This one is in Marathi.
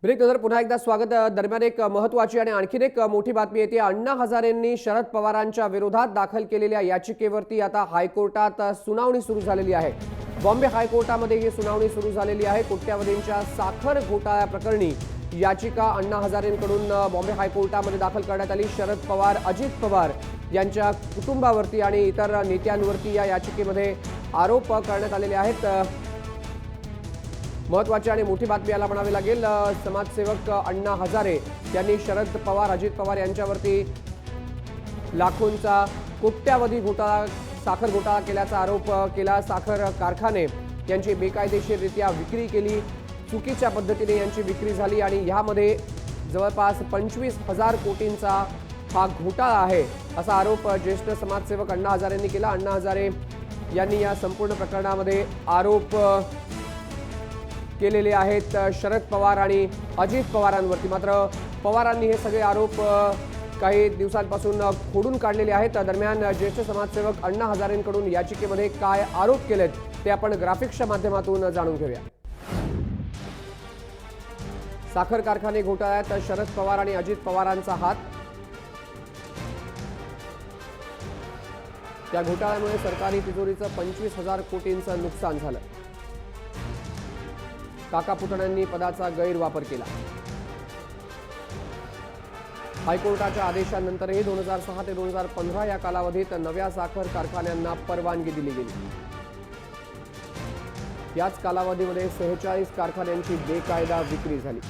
ब्रेक नंतर पुन्हा एकदा स्वागत। दरम्यान एक महत्त्वाची आणि आणखीन एक मोठी बातमी येते। अण्णा हजारेंनी शरद पवारांच्या विरोधात दाखल केलेल्या याचिकेवरती आता हायकोर्टात सुनावणी सुरू झालेली आहे। बॉम्बे हायकोर्टामध्ये ही सुनावणी सुरू झालेली आहे। कोट्यावधींच्या साखर घोटाळ्या प्रकरणी याचिका अण्णा हजारेंकडून बॉम्बे हायकोर्टामध्ये दाखल करण्यात आली। शरद पवार, अजित पवार यांच्या कुटुंबावरती आणि इतर नेत्यांवरती या याचिकेमध्ये आरोप करण्यात आलेले आहेत। महत्त्वाची आणि मोठी बातमी याला म्हणावी लागेल। समाजसेवक अण्णा हजारे यांनी शरद पवार, अजित पवार यांच्यावरती लाखोंचा कोट्यावधी घोटाळा, साखर घोटाळा केल्याचा आरोप केला। साखर कारखाने यांची बेकायदेशीररित्या विक्री केली, चुकीच्या पद्धतीने यांची विक्री झाली आणि यामध्ये जवळपास 25,000 कोटींचा हा घोटाळा आहे असा आरोप ज्येष्ठ समाजसेवक अण्णा हजारेंनी केला। अण्णा हजारे यांनी या संपूर्ण प्रकरणामध्ये आरोप केलेले आहेत शरद पवार आणि अजित पवारांवरती। मात्र पवारांनी हे सगळे आरोप काही दिवसांपासून खोडून काढलेले आहेत। दरम्यान ज्येष्ठ समाजसेवक अण्णा हजारेंकडून याचिकेमध्ये काय आरोप केलेत ते आपण ग्राफिक्सच्या माध्यमातून जाणून घेऊया। साखर कारखाने घोटाळ्यात शरद पवार आणि अजित पवारांचा हात। त्या घोटाळ्यामुळे सरकारी तिजोरीचं 25,000 कोटींचं नुकसान झालं। काका पुतण्यांनी पदाचा गैरवापर केला। हायकोर्टाच्या आदेशानंतरही 2006 ते 2015 या कालावधीत नव्या साखर कारखान्यांना परवानगी दिली गेली। याच कालावधीमध्ये 46 कारखान्यांची बेकायदा विक्री झाली।